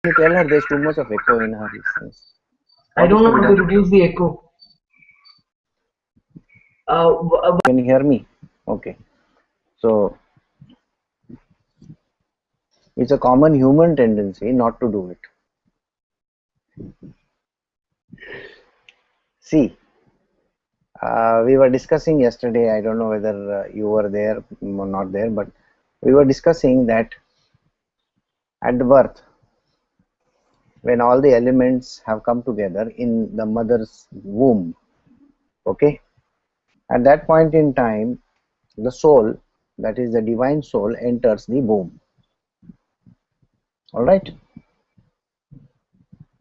you tell her there's too much of echo in her listeners? I What is don't to know be how to done? reduce the echo. Can you hear me? Okay. So it's a common human tendency not to do it. See, we were discussing yesterday. I don't know whether you were there or not there, but we were discussing that at the birth, when all the elements have come together in the mother's womb, okay, at that point in time, the soul, that is the divine soul, enters the womb. All right.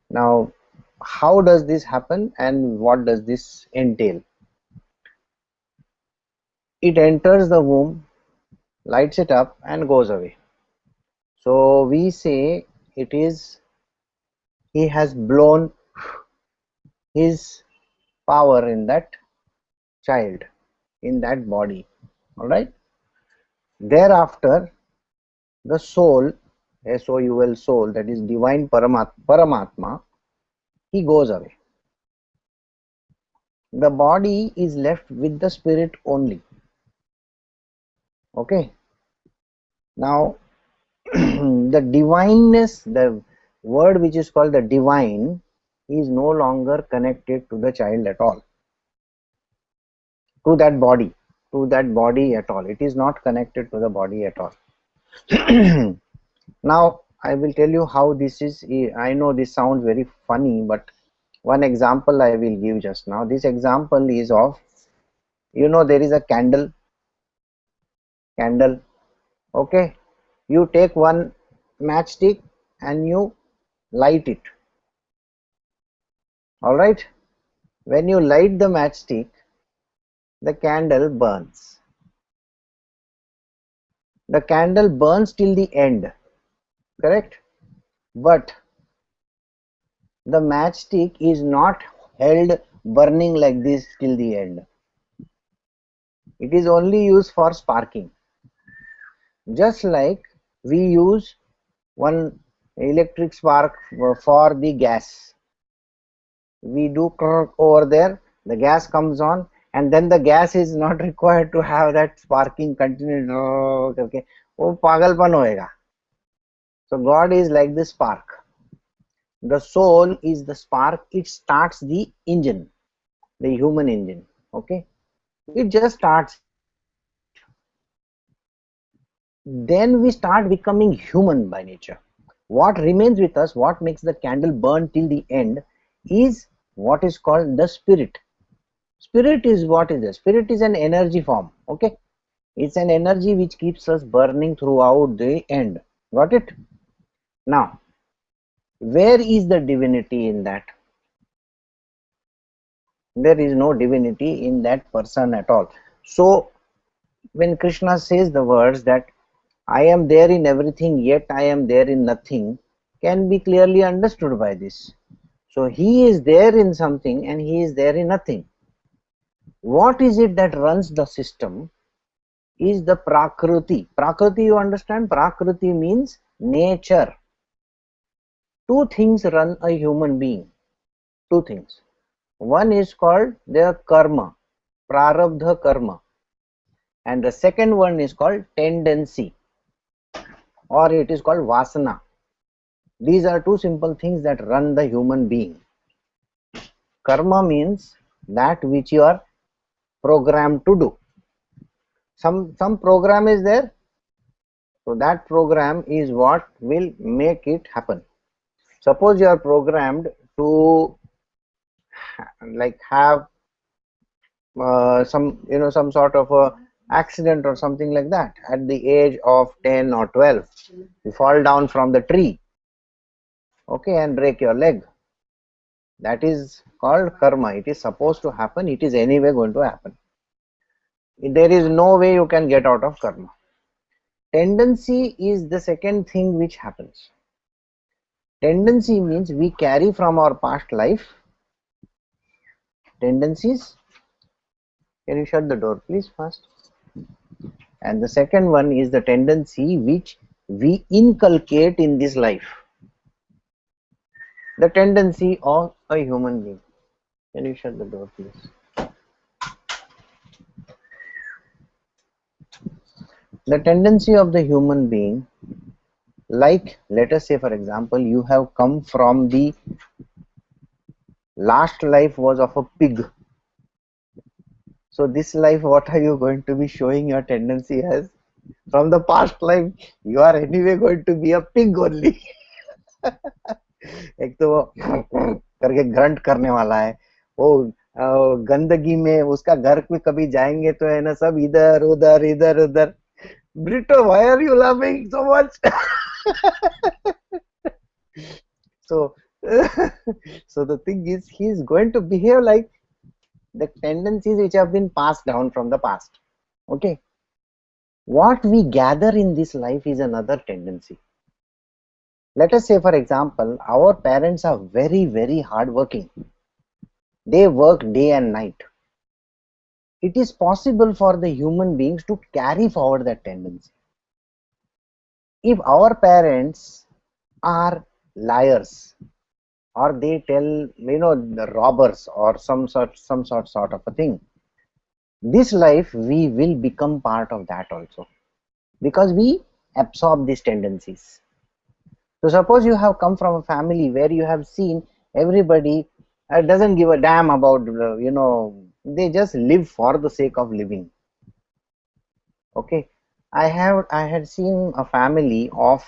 Now, how does this happen and what does this entail? It enters the womb, lights it up, and goes away. So we say it is, he has blown his power in that child, in that body. All right. Thereafter, the soul, soul, soul, that is divine Paramatma, he goes away. The body is left with the spirit only. Okay. Now, the divineness, the word which is called the divine, is no longer connected to the child at all, to that body, at all. It is not connected to the body at all. Now, I will tell you how this is. I know this sounds very funny, but one example I will give just now. This example is of, there is a candle, okay. You take one matchstick and you light it. All right. When you light the matchstick, the candle burns. The candle burns till the end, correct? But the matchstick is not held burning like this till the end. It is only used for sparking. Just like we use one electric spark for the gas. We do over there, the gas comes on, and then the gas is not required to have that sparking continue. Okay, वो पागलपन होएगा. So God is like the spark. The soul is the spark. It starts the engine, the human engine. Okay, it just starts. Then we start becoming human by nature. What remains with us, what makes the candle burn till the end, is what is called the spirit. Spirit is what is the spirit is an energy form. Okay, it's an energy which keeps us burning throughout the end. Got it? Now, where is the divinity in that? There is no divinity in that person at all. So when Krishna says the words that I am there in everything yet I am there in nothing, can be clearly understood by this. So he is there in something and he is there in nothing. What is it that runs the system is the Prakriti. Prakriti, you understand? Prakriti means nature. Two things run a human being. Two things. One is called their karma, prarabdha karma, and the second one is called tendency, or it is called vasana. These are two simple things that run the human being. Karma means that which you are programmed to do. Some program is there, so that program is what will make it happen. Suppose you are programmed to like have some sort of a accident or something like that at the age of 10 or 12. You fall down from the tree, okay, and break your leg. That is called karma. It is supposed to happen. It is anyway going to happen. There is no way you can get out of karma. Tendency is the second thing which happens. Tendency means we carry from our past life tendencies. Can you shut the door please first? And the second one is the tendency which we inculcate in this life. The tendency of a human being. Can you shut the door, please? The tendency of the human being, like let us say for example, you have come from the last life was of a pig. So this life, what are you going to be showing your tendency as? From the past life, you are anyway going to be a pig only. एक तो वो करके grunt करने वाला है वो, गंदगी में उसका घर में कभी जाएंगे तो है ना, सब इधर उधर इधर उधर. Brito, why are you laughing so much? So so the thing is, he is going to behave like the tendencies which have been passed down from the past. Okay, what we gather in this life is another tendency. Let us say for example, our parents are very hard working. They work day and night. It is possible for the human beings to carry forward that tendency. If our parents are liars, or they tell, the robbers or some sort of a thing, this life we will become part of that also, because we absorb these tendencies. So suppose you have come from a family where you have seen everybody doesn't give a damn about, they just live for the sake of living. Okay, I had seen a family of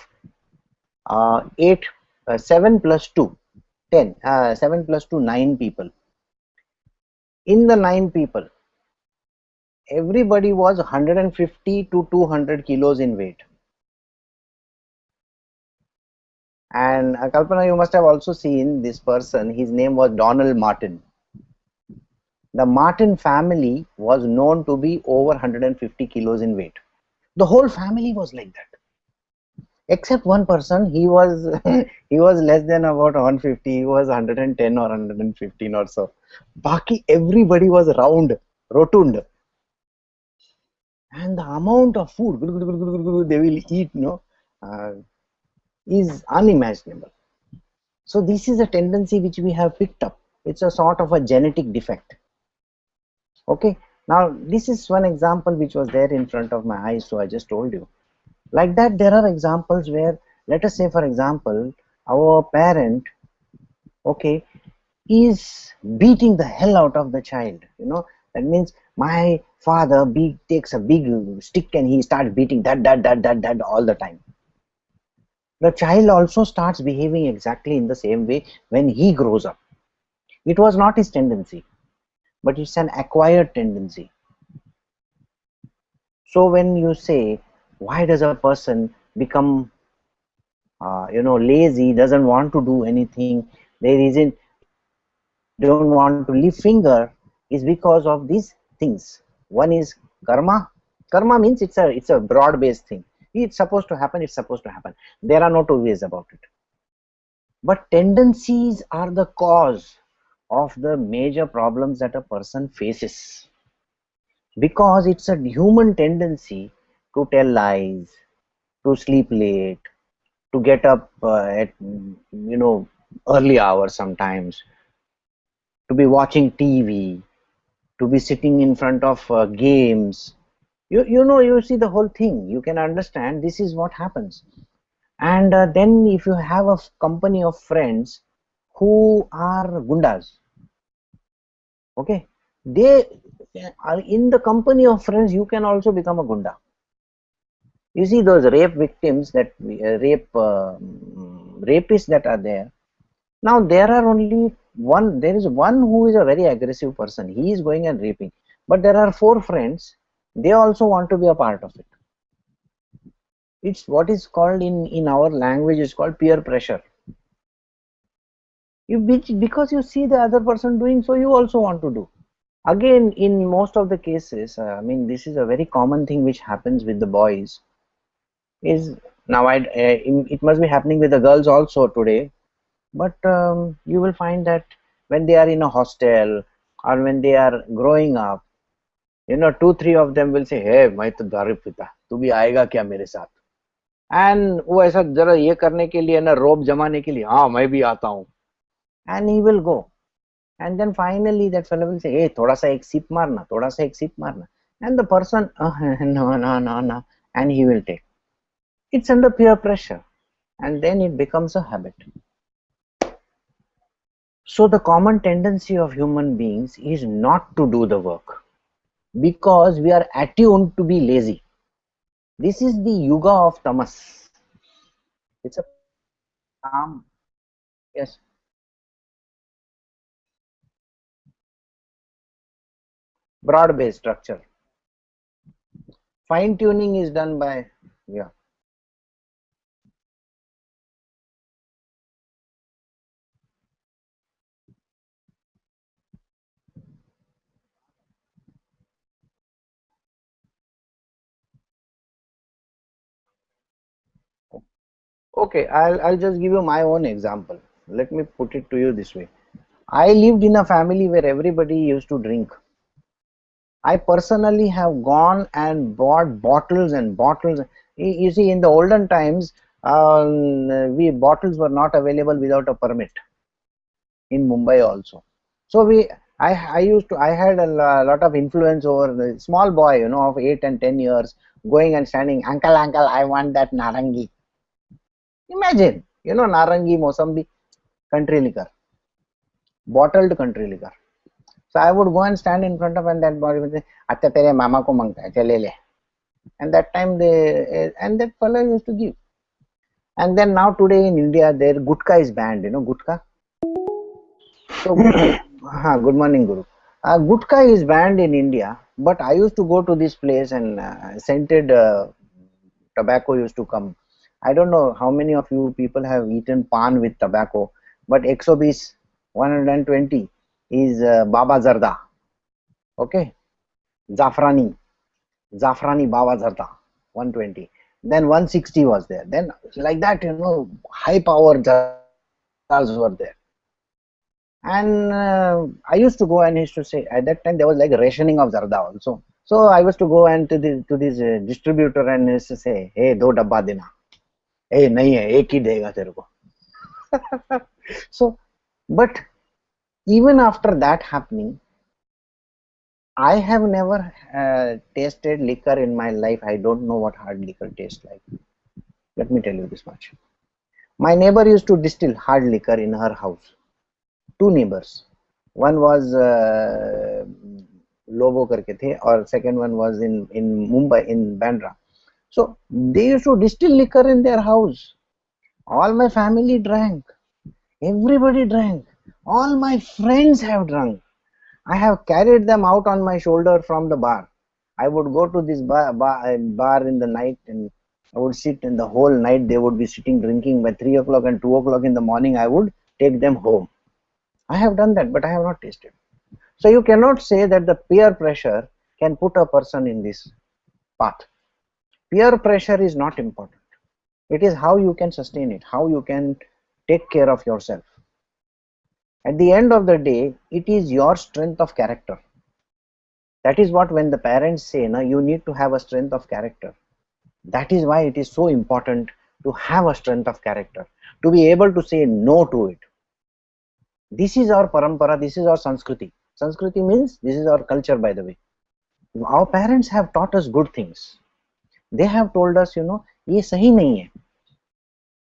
7 plus 2, 10, 7 plus 2, 9 people. In the 9 people, everybody was 150 to 200 kilos in weight. And Kalpana, you must have also seen this person. His name was Donald Martin. The Martin family was known to be over 150 kilos in weight. The whole family was like that, except one person. He was he was less than about 150. He was 110 or 115 or so. Baki, everybody was round, rotund, and the amount of food they will eat, is unimaginable. So this is a tendency which we have picked up. It's a sort of a genetic defect. Okay, now this is one example which was there in front of my eyes, so I just told you. Like that, there are examples where, let us say for example, our parent, okay, is beating the hell out of the child. That means my father takes a big stick and he starts beating that all the time. The child also starts behaving exactly in the same way when he grows up. It was not his tendency, but it's an acquired tendency. So when you say, why does a person become lazy, doesn't want to do anything, there isn't, don't want to lift finger, is because of these things. One is karma. Karma means it's a broad based thing. It's supposed to happen, it's supposed to happen. There are no two ways about it. But tendencies are the cause of the major problems that a person faces, because it's a human tendency to tell lies, to sleep late, to get up at early hours sometimes, to be watching TV, to be sitting in front of games. You see the whole thing. You can understand this is what happens. And then if you have a company of friends who are gundas, okay, they are in the company of friends, you can also become a gunda. You see those rape victims, that rapists that are there. Now there is one who is a very aggressive person. He is going and raping, but there are 4 friends. They also want to be a part of it. It's what is called in our language is called peer pressure. Because you see the other person doing, so you also want to do. Again, in most of the cases, this is a very common thing which happens with the boys. Is now it must be happening with the girls also today. But you will find that when they are in a hostel or when they are growing up, 2-3 of them will say, hey, मैं तो दारू पीता, तू भी आएगा क्या मेरे साथ? And वो ऐसा जरा ये करने के लिए ना, रोब जमाने के लिए, हाँ मैं भी आता हूँ. and he will go. And then finally that fellow will say, hey, thoda sa ek sip marna, thoda sa ek sip marna. And the person, no, no, no, no, and he will take. It's under peer pressure, and then it becomes a habit. So the common tendency of human beings is not to do the work because we are attuned to be lazy. This is the yuga of tamas. It's a calm, yes. Broad-based structure. Fine tuning is done by, yeah. Okay, I'll just give you my own example. Let me put it to you this way. I lived in a family where everybody used to drink. I personally have gone and bought bottles and bottles. You see, in the olden times, we bottles were not available without a permit in Mumbai also. So I had a lot of influence over the small boy, you know, of 8 and 10 years, going and standing, uncle, uncle, I want that narangi. Imagine, you know, narangi, Mosambi, country liquor, bottled country liquor. So I would go and stand in front of, and that boy would say, "Acha tere mama ko mangta hai, chale le." And that time and that fellow used to give. And then now today in India, their gutka is banned, you know, gutka. So, good morning, Guru. Gutka is banned in India, but I used to go to this place and scented tobacco used to come. I don't know how many of you people have eaten pan with tobacco, but Exobis 120 is Baba Zarda. Okay, Zafrani, Baba Zarda 120. Then 160 was there. Then like that, you know, high power Zardas were there. And I used to go and used to say, at that time there was like rationing of Zarda also. So I was to go and to this distributor and used to say, hey, do dabba dena. Hey, nahi hai, ek hi dega tere ko. So, but even after that happening, I have never tasted liquor in my life. I don't know what hard liquor tastes like. Let me tell you this much. My neighbor used to distill hard liquor in her house. Two neighbors. One was Lobo karke the, or second one was in Mumbai, in Bandra. So they used to distill liquor in their house. All my family drank. Everybody drank. All my friends have drunk. I have carried them out on my shoulder from the bar. I would go to this bar in the night, and I would sit, and the whole night they would be sitting drinking. By 3 o'clock and 2 o'clock in the morning, I would take them home. I have done that, but I have not tasted. So you cannot say that the peer pressure can put a person in this path. Peer pressure is not important. It is how you can sustain it, how you can take care of yourself. At the end of the day, it is your strength of character. That is what, when the parents say, no, you need to have a strength of character. That is why it is so important to have a strength of character, to be able to say no to it. This is our parampara, this is our Sanskriti. Sanskriti means this is our culture, by the way. Our parents have taught us good things. They have told us, you know, ye sahi nahi hai.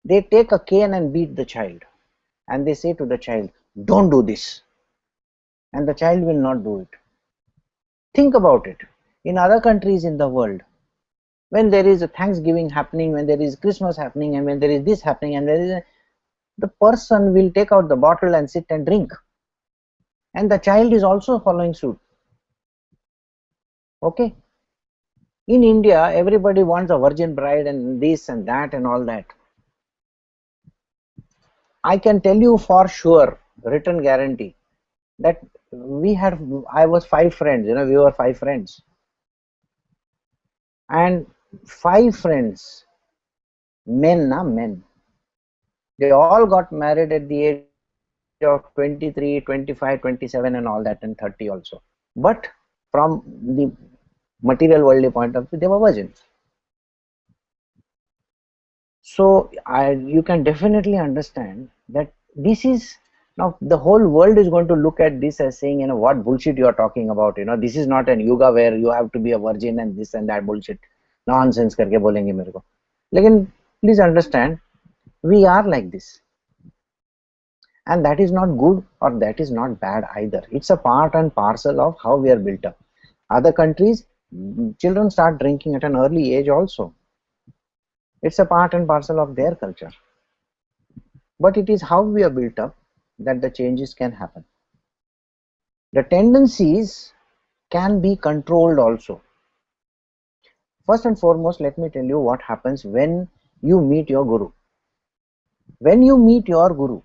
They take a cane and beat the child, and they say to the child, don't do this, and the child will not do it. Think about it. In other countries in the world, when there is a Thanksgiving happening, when there is Christmas happening, and when there is this happening, and the person will take out the bottle and sit and drink, and the child is also following suit. Okay. In India, everybody wants a virgin bride and this and that and all that. I can tell you for sure, written guarantee, that I was 5 friends, you know, we were 5 friends. And 5 friends, men, they all got married at the age of 23, 25, 27 and all that, and 30 also. But from the material worldly point of view, they were virgins. So you can definitely understand that this is Now the whole world is going to look at this as saying, you know, what bullshit you are talking about. You know, this is not an yoga where you have to be a virgin and this and that bullshit nonsense करके बोलेंगे मेरे को. लेकिन please understand, we are like this, and that is not good or that is not bad either. It's a part and parcel of how we are built up. Other countries, children start drinking at an early age also. It's a part and parcel of their culture. But it is how we are built up that the changes can happen. The tendencies can be controlled also. First and foremost, let me tell you what happens when you meet your guru. When you meet your guru,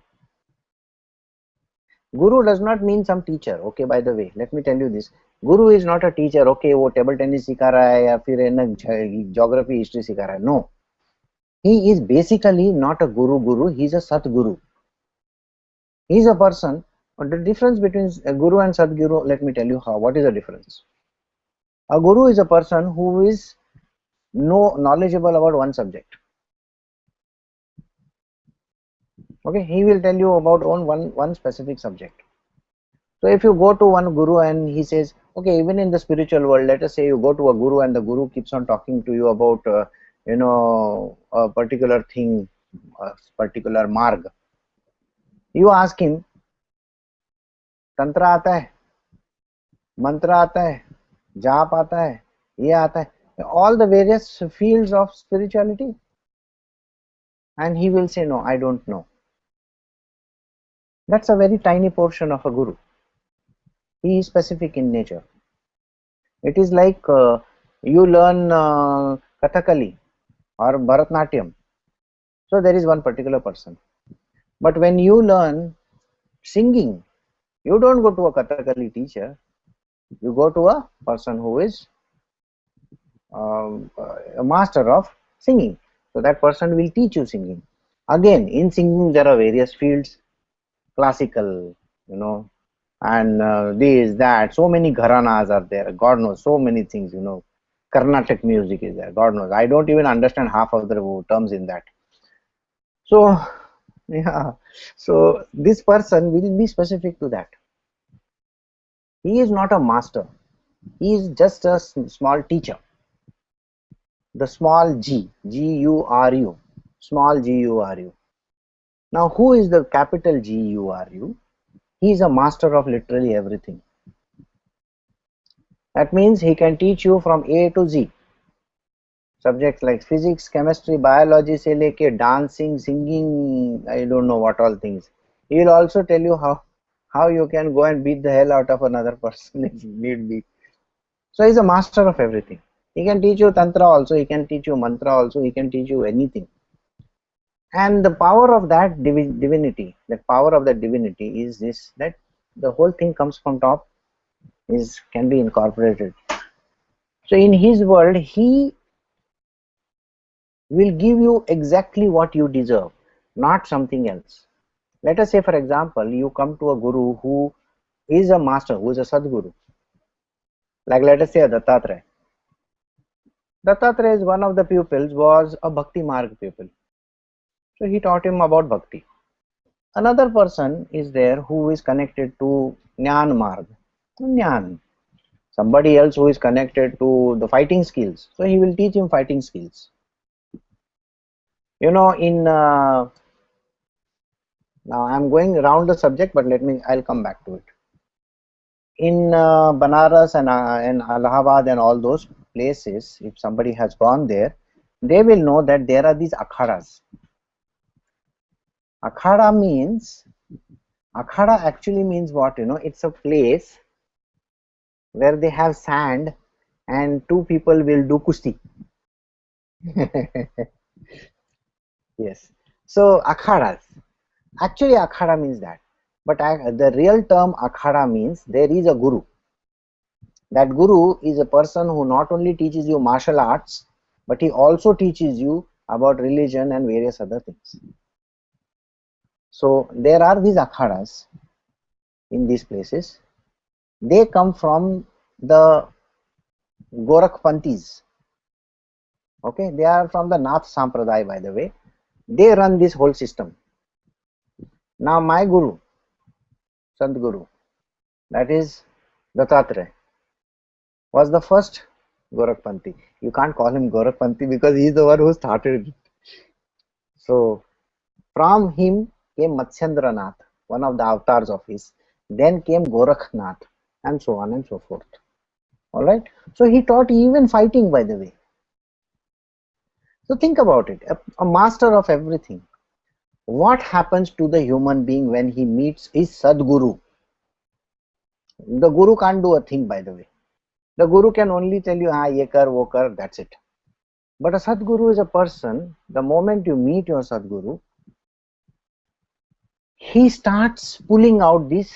guru does not mean some teacher. Okay, by the way, let me tell you this. Guru is not a teacher. Okay, वो table tennis सिखा रहा है या फिर है ना geography history सिखा रहा है. No, he is basically not a guru. He is a Sadguru. He is a person. The difference between a guru and Sadguru, let me tell you how. What is the difference? A guru is a person who is knowledgeable about one subject. Okay, he will tell you about one specific subject. So if you go to one guru and he says, okay, even in the spiritual world, let us say you go to a guru and the guru keeps on talking to you about you know, a particular thing, a particular marg. You ask him, tantra आता है, mantra आता है, जाप आता है, ये आता है, all the various fields of spirituality, and he will say, no, I don't know. That's a very tiny portion of a guru. He is specific in nature. It is like you learn Kathakali or Bharatnatyam. So there is one particular person. But when you learn singing, you don't go to a Kathakali teacher. You go to a person who is a master of singing. So that person will teach you singing. Again, in singing there are various fields, classical, you know, and this, that, so many gharanas are there. God knows, so many things, you know. Carnatic music is there. God knows. I don't even understand half of the terms in that. So, yeah. So this person will be specific to that. He is not a master. He is just a small teacher. The small G, G-U-R-U, small G-U-R-U. Now, who is the capital G-U-R-U? He is a master of literally everything. That means he can teach you from A to Z. Subjects like physics, chemistry, biology से लेके dancing, singing, I don't know what all things. He will also tell you how you can go and beat the hell out of another person if need be. So he is a master of everything. He can teach you tantra also, he can teach you mantra also, he can teach you anything. And the power of that divinity, the power of that divinity is this, that the whole thing comes from top, can be incorporated. So in his world, he will give you exactly what you deserve, not something else. Let us say, for example, you come to a guru who is a master, who is a Sadguru. Like let us say a Dattatreya. Dattatreya is one of the pupils, was a Bhakti Marg pupil. So he taught him about Bhakti. Another person is there who is connected to Jnana Marg. Jnana. Somebody else who is connected to the fighting skills. So he will teach him fighting skills. You know, in now I'm going around the subject, but I'll come back to it. In Banaras and Allahabad and all those places, if somebody has gone there, they will know that there are these akhadas. Akhada actually means what? You know, it's a place where they have sand and two people will do kusti. Yes. So akhadas. Actually, akhada means that. But the real term akhada means there is a guru. That guru is a person who not only teaches you martial arts, but he also teaches you about religion and various other things. So there are these akhadas in these places. They come from the Gorakhpanthis. Okay, they are from the Nath Sampradaya, by the way. They run this whole system. Now my guru, Sadguru, that is Dattatreya, was the first Gorakhpanthi. You can't call him Gorakhpanthi because he is the one who started it. So from him came Matsyendranath, one of the avatars of his. Then came Gorakhnath, and so on and so forth. All right. So he taught even fighting, by the way. So think about it, a master of everything. What happens to the human being when he meets his Sadguru? The Guru can't do a thing, by the way. The Guru can only tell you, ye kar, wo kar, that's it. But a Sadguru is a person, the moment you meet your Sadguru, he starts pulling out these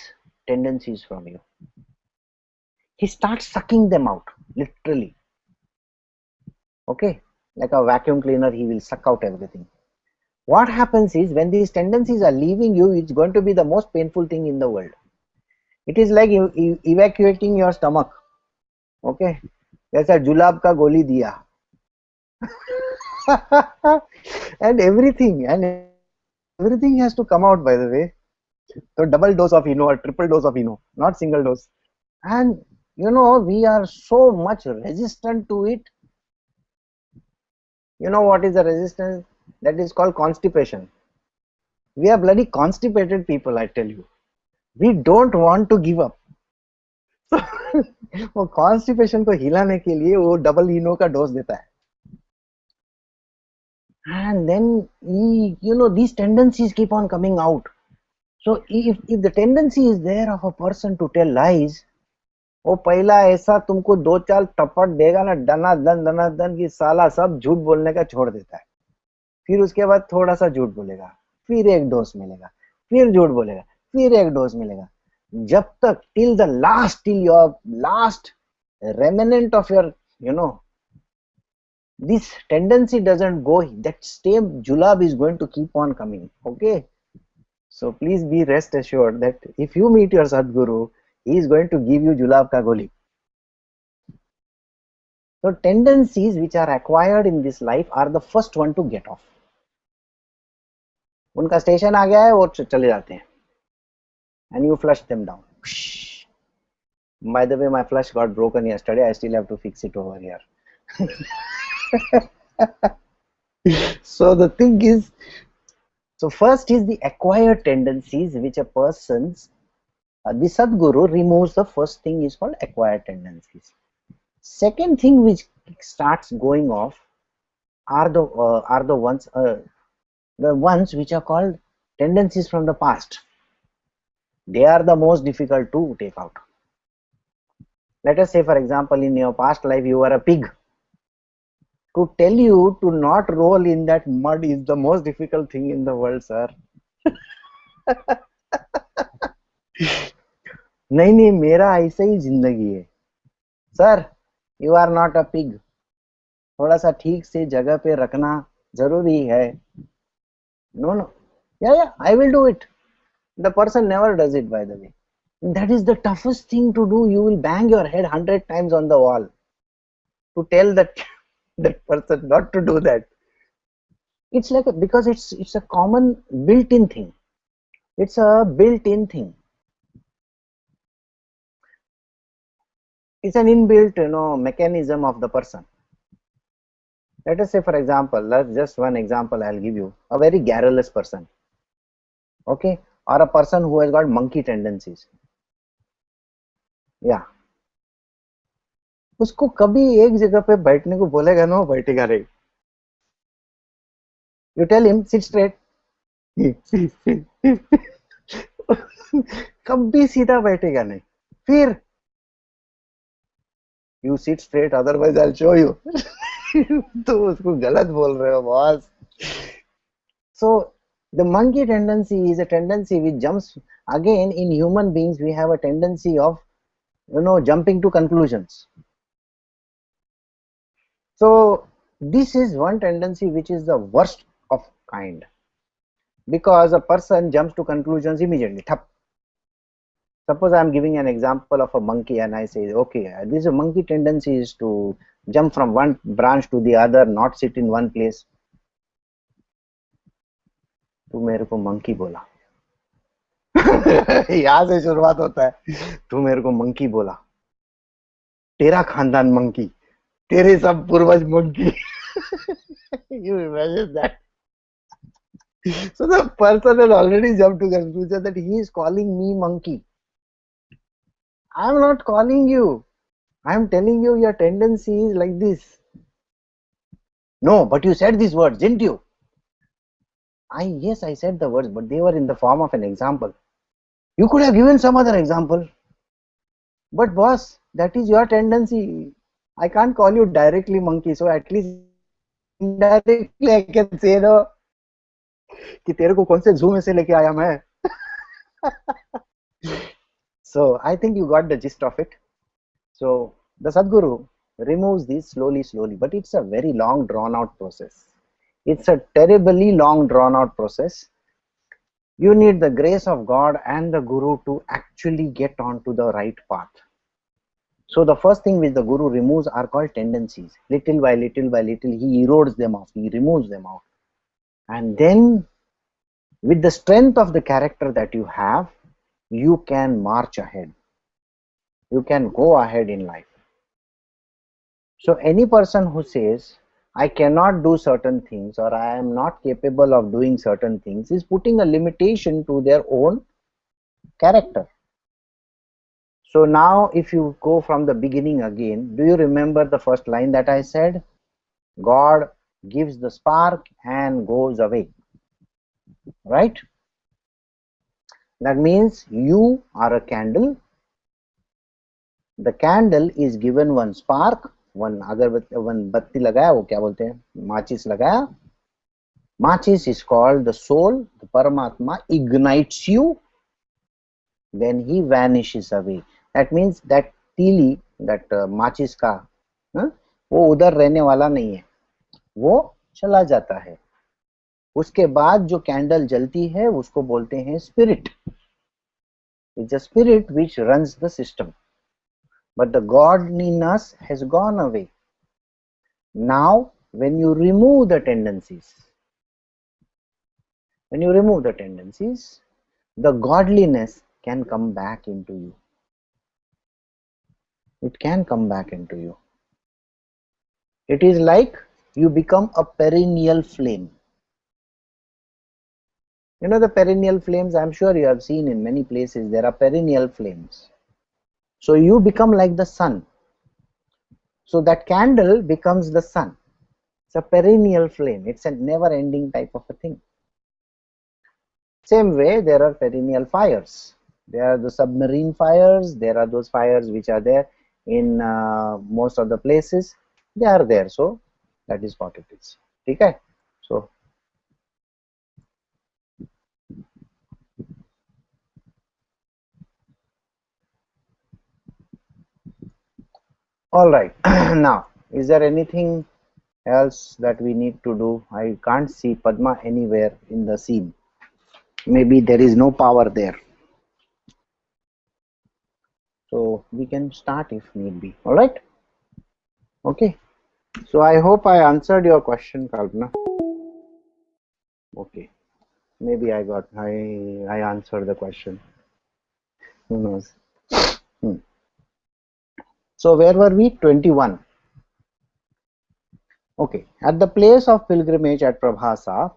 tendencies from you. He starts sucking them out, literally. Okay, like a vacuum cleaner, he will suck out everything. What happens is, when these tendencies are leaving you, it's going to be the most painful thing in the world. It is like evacuating your stomach. Okay, जैसा जुलाब का गोली दिया and everything has to come out, by the way. So double dose of Eno or triple dose of Eno, not single dose. And you know, we are so much resistant to it. You know what is the resistance? That is called constipation. We are bloody constipated people, I tell you. We don't want to give up. वो constipation को हिलाने के लिए वो double Eno का dose देता है. And then you know, these tendencies keep on coming out. So if the tendency is there of a person to tell lies, वो पहला ऐसा तुमको दो चार टपट देगा ना, दना दन की साला सब झूठ बोलने का छोड़ देता है. फिर उसके बाद थोड़ा सा झूठ बोलेगा, फिर एक डोज मिलेगा, फिर झूठ बोलेगा, फिर एक डोज मिलेगा, जब तक till your last remnant of your, you know, this tendency doesn't go, that same julab is going to keep on coming. Okay, so please be rest assured that if you meet your Sadguru, he is going to give you julab ka goli. So tendencies which are acquired in this life are the first one to get off. उनका station आ गया है, वो चले जाते हैं, and you flush them down. By the way, my flush got broken yesterday. I still have to fix it over here. So the thing is, so first is the acquired tendencies which a person's the Sadguru removes. The first thing is called acquired tendencies. Second thing which starts going off are the ones which are called tendencies from the past. They are the most difficult to take out. Let us say, for example, in your past life you were a pig. To tell you to not roll in that mud is the most difficult thing in the world, sir. नहीं मेरा ऐसा ही जिंदगी है. Sir, you are not a pig. थोड़ा सा ठीक से जगह पे रखना जरूरी है. No. Yeah, I will do it. The person never does it, by the way. That is the toughest thing to do. You will bang your head 100 times on the wall to tell that person not to do that. It's like because it's a common built-in thing. It's a built-in thing. It's an inbuilt, you know, mechanism of the person. Let us say, for example, just one example I'll give you. A very garrulous person, okay, or a person who has got monkey tendencies. Yeah, उसको कभी एक जगह पे बैठने को बोलेगा ना, बैठेगा नहीं. You tell him sit straight, कभी सीधा बैठेगा नहीं. फिर you sit straight, otherwise I'll show you. तो उसको गलत बोल रहे हो boss. So the monkey tendency is a tendency which jumps. Again, in human beings we have a tendency of, you know, jumping to conclusions. So this is one tendency which is the worst of kind, because a person jumps to conclusions immediately. Thap. Suppose I am giving an example of a monkey and I say, okay, this monkey tendency is to jump from one branch to the other, not sit in one place. तू मेरे को monkey बोला. यहाँ से शुरुआत होता है, तू मेरे को मंकी बोला, तेरा खानदान मंकी, तेरे सब पूर्वज monkey. You imagine that? So the person has already jumped to conclusion that he is calling me monkey. I am not calling you. I am telling you your tendency is like this. No, but you said these words, didn't you? Yes, I said the words, but they were in the form of an example. You could have given some other example. But boss, that is your tendency. I can't call you directly monkey, so at least indirectly I can say no कि तेरे को कौन से zoo में से लेके आया मैं. So I think you got the gist of it. So the Sadguru removes these slowly, but it's a very long drawn out process. It's a terribly long drawn out process. You need the grace of God and the Guru to actually get onto the right path. So the first thing which the Guru removes are called tendencies. Little by little he erodes them off, he removes them out. And then with the strength of the character that you have, you can march ahead. You can go ahead in life. So any person who says, I cannot do certain things or I am not capable of doing certain things is putting a limitation to their own character. So now if you go from the beginning again, do you remember the first line that I said? God gives the spark and goes away. Right? That means you are a candle. The candle is given one spark, one अगरबत्ती, one बत्ती लगाया, वो क्या बोलते हैं, माचिस लगाया. Machis is called the soul. The Paramatma ignites you, then he vanishes away. That means that तीली, that माचिस का, वो उधर रहने वाला नहीं है, वो चला जाता है. उसके बाद जो कैंडल जलती है उसको बोलते हैं spirit. It's a spirit which runs the system. But the godliness has gone away. Now, when you remove the tendencies, the godliness can come back into you. It can come back into you. It is like you become a perennial flame. You know the perennial flames, I'm sure you have seen in many places, there are perennial flames. So you become like the sun. So that candle becomes the sun. It's a perennial flame. It's a never-ending type of a thing. Same way, there are perennial fires. There are the submarine fires. There are those fires which are there in most of the places. They are there. So that is what it is. Okay. So all right. Now, is there anything else that we need to do? I can't see Padma anywhere in the scene. Maybe there is no power there. So we can start if need be. All right. Okay. So I hope I answered your question, Kalpana. Okay. Maybe I answered the question. Who knows? So where were we? 21. Okay. At the place of pilgrimage at Prabhasa,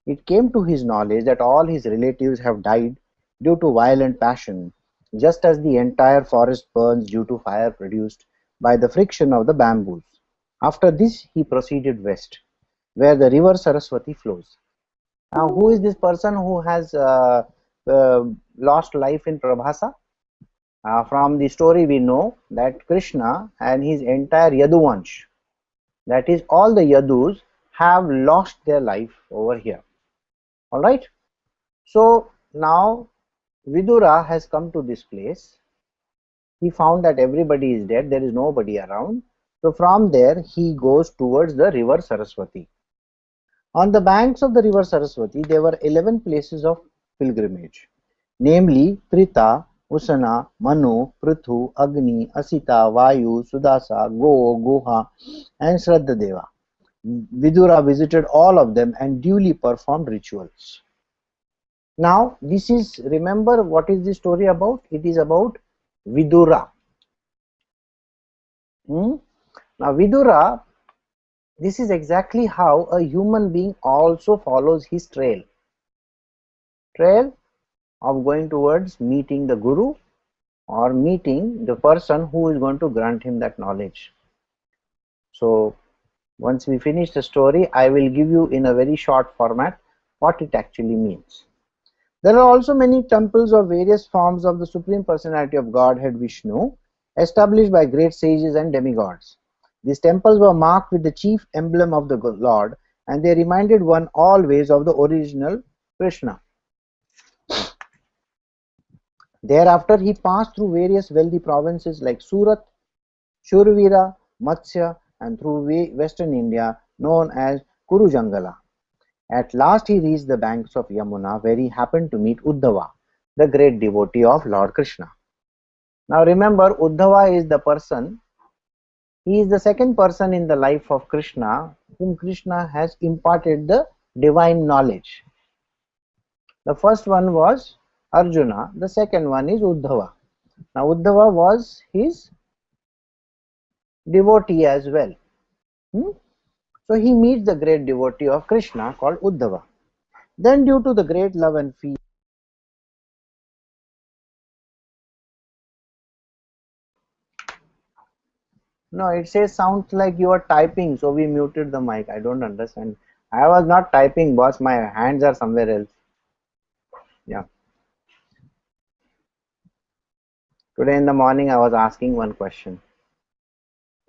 it came to his knowledge that all his relatives have died due to violent passion, just as the entire forest burns due to fire produced by the friction of the bamboos. After this, he proceeded west, where the river Saraswati flows. Now, who is this person who has lost life in Prabhasa? From the story, we know that Krishna and his entire Yaduvansh, that is, all the Yadus, have lost their life over here. All right. So now Vidura has come to this place. He found that everybody is dead. There is nobody around. So from there, he goes towards the river Saraswati. On the banks of the river Saraswati, there were 11 places of pilgrimage, namely Trita, Usana, Manu, Prithu, Agni, Asita, Vayu, Sudasa, Go, Goha, and Shraddadeva. Vidura visited all of them and duly performed rituals. Now this is, remember what is the story about? It is about Vidura. Now Vidura, this is exactly how a human being also follows his trail of going towards meeting the Guru or meeting the person who is going to grant him that knowledge. So once we finish the story, I will give you in a very short format what it actually means. There are also many temples of various forms of the Supreme Personality of Godhead Vishnu established by great sages and demigods. These temples were marked with the chief emblem of the Lord, and they reminded one always of the original Krishna. Thereafter, he passed through various wealthy provinces like Surat, Shurvira, Matsya, and through western India known as Kurujangala. At last he reached the banks of Yamuna, where he happened to meet Uddhava, the great devotee of Lord Krishna. Now remember, Uddhava is the person, he is the second person in the life of Krishna whom Krishna has imparted the divine knowledge. The first one was Arjuna, the second one is Uddhava. Now Uddhava was his devotee as well. So he meets the great devotee of Krishna called Uddhava. Then due to the great love and fear, no, it says sounds like you are typing, so we muted the mic. I don't understand. I was not typing, boss. My hands are somewhere else. Yeah. Today in the morning, I was asking one question.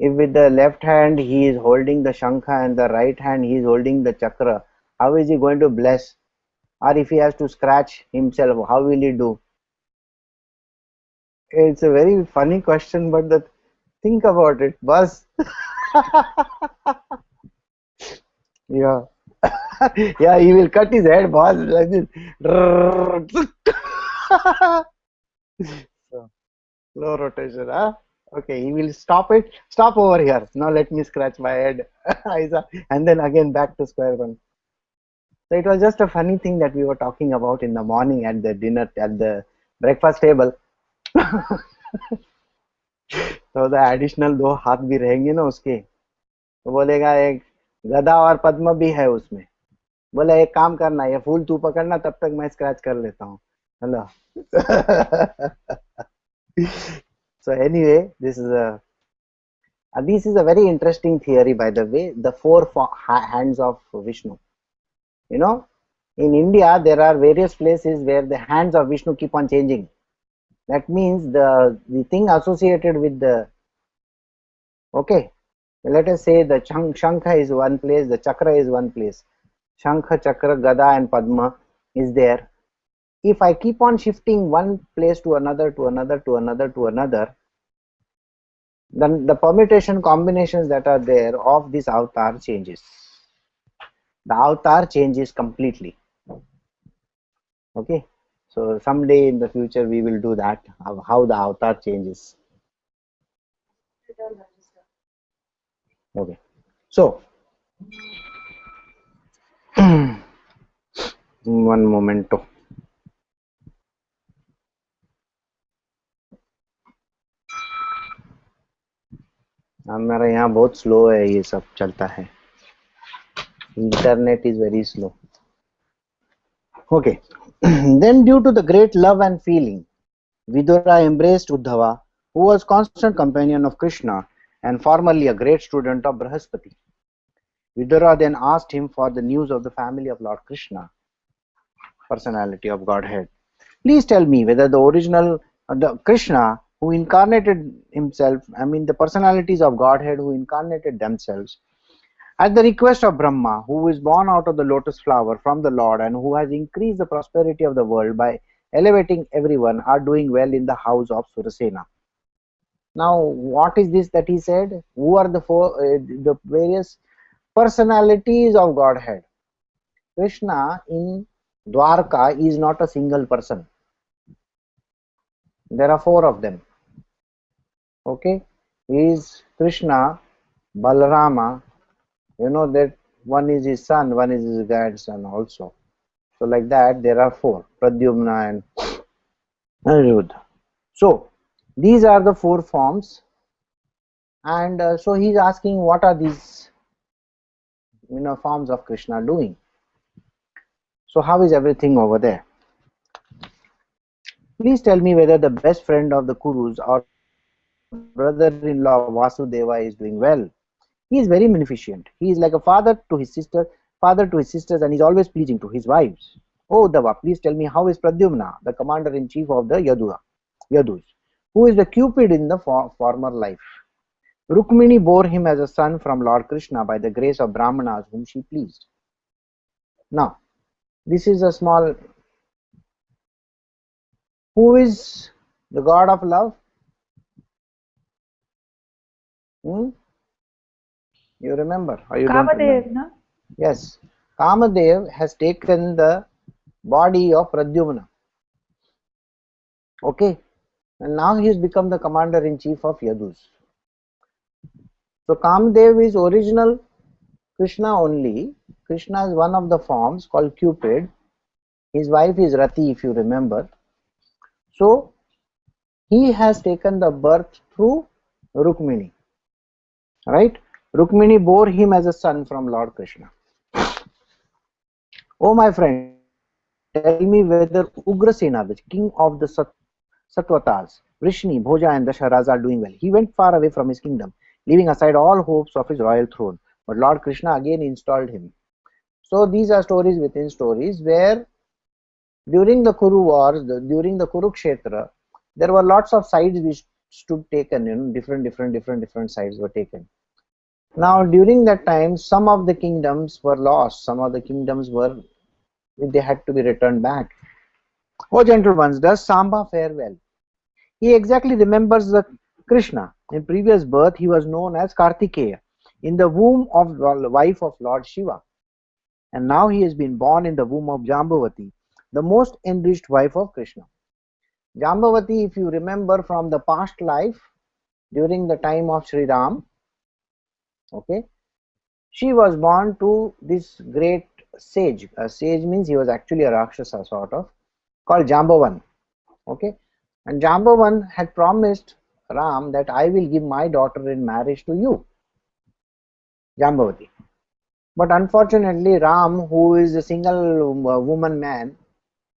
If with the left hand he is holding the shankha and the right hand he is holding the chakra, how is he going to bless? Or if he has to scratch himself, how will he do? It's a very funny question, but think about it, boss. Yeah. Yeah, he will cut his head, boss, like this. So, slow rotation, huh? Okay, he will stop it. Stop over here. Now let me scratch my head. And then again back to square one. So it was just a funny thing that we were talking about in the morning at the dinner, at the breakfast table. तो the additional दो हाथ भी रहेंगे ना उसके, तो बोलेगा एक गधा और पद्म भी है उसमें, बोला एक काम करना, ये फूल तू पकड़ना, तब तक मैं स्क्रैच कर लेता हूँ. Hello. So anyway, this is a very interesting theory, by the way, the four hands of Vishnu. You know, in India there are various places where the hands of Vishnu keep on changing. That means the thing associated with the, okay, let us say the shankha is one place, the chakra is one place. Shankha, chakra, gada and padma is there. If I keep on shifting one place to another, to another, to another, to another, then the permutation combinations that are there of this avatar changes. The avatar changes completely. Okay, so someday in the future we will do that, how the avatar changes. Okay, so one momento. हमारा यहाँ बहुत slow है, ये सब चलता है, internet is very slow. Okay. Then due to the great love and feeling, Vidura embraced Uddhava, who was constant companion of Krishna and formerly a great student of Brahaspati. Vidura then asked him for the news of the family of Lord Krishna, personality of Godhead. Please tell me whether the original, the Krishna who incarnated himself, I mean the personalities of Godhead who incarnated themselves, at the request of Brahma, who is born out of the lotus flower from the Lord and who has increased the prosperity of the world by elevating everyone, are doing well in the house of Surasena. Now, what is this that he said? Who are the various personalities of Godhead? Krishna in Dwarka is not a single person. There are four of them. Okay, is Krishna, Balarama. You know that one is his son, one is his grandson also. So like that there are four, Pradyumna and Aniruddha. So these are the four forms, and so he's asking what are these forms of Krishna doing. So how is everything over there? Please tell me whether the best friend of the Kurus or brother-in-law Vasudeva is doing well. He is very munificent. He is like a father to his sisters, and he is always pleasing to his wives. Oh Dava, please tell me how is Pradyumna, the commander-in-chief of the Yadus, who is the Cupid in the former life. Rukmini bore him as a son from Lord Krishna by the grace of Brahmanas whom she pleased. Now, this is a small. Who is the god of love? Hmm? You remember or you don't remember? Kamadev, no? Yes, Kamadev has taken the body of Pradyumna. Okay, and now he has become the commander-in-chief of Yadus. So Kamadev is original Krishna only. Krishna is one of the forms called Cupid. His wife is Rati, if you remember. So he has taken the birth through Rukmini, right? Rukmini bore him as a son from Lord Krishna. Oh my friend, tell me whether Ugrasena, the king of the Satwatas, Vrishni, Bhoja and Dasharaz are doing well. He went far away from his kingdom, leaving aside all hopes of his royal throne. But Lord Krishna again installed him. So these are stories within stories where during the Kuru wars, during the Kurukshetra, there were lots of sides which stood taken, different sides were taken. Now during that time, some of the kingdoms were lost, some of the kingdoms they had to be returned back. Oh gentle ones, does Samba fare well? He exactly remembers the Krishna. In previous birth, he was known as Kartikeya in the womb of the wife of Lord Shiva. And now he has been born in the womb of Jambavati, the most enriched wife of Krishna. Jambavati, if you remember from the past life, during the time of Sri Ram, okay, she was born to this great sage. A sage means he was actually a Rakshasa sort of, called Jambavan. Okay, and Jambavan had promised Ram that I will give my daughter in marriage to you, Jambavati. But unfortunately, Ram, who is a single woman man,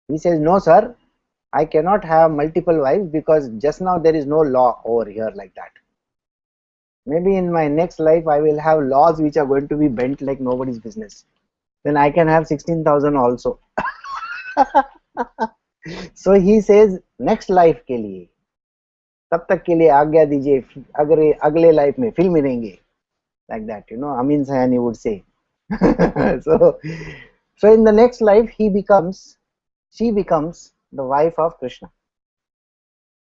he says, no, sir, I cannot have multiple wives because just now there is no law over here like that. Maybe in my next life, I will have laws which are going to be bent like nobody's business. Then I can have 16,000 also. So he says, next life के लिए तब तक के लिए आज्ञा दीजिए अगले life में फिर मिलेंगे, like that, Amin Sayani would say. So in the next life she becomes the wife of Krishna.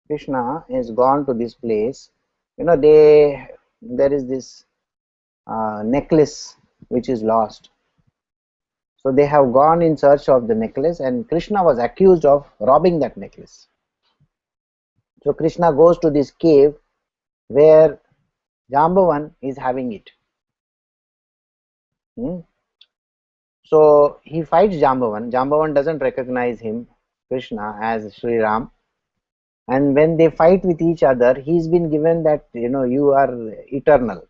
Krishna is gone to this place. There is this necklace which is lost. So they have gone in search of the necklace, and Krishna was accused of robbing that necklace. So Krishna goes to this cave where Jambavan is having it. So he fights Jambavan. Jambavan doesn't recognize him, Krishna, as Sri Ram. And when they fight with each other, he's been given that, you are eternal.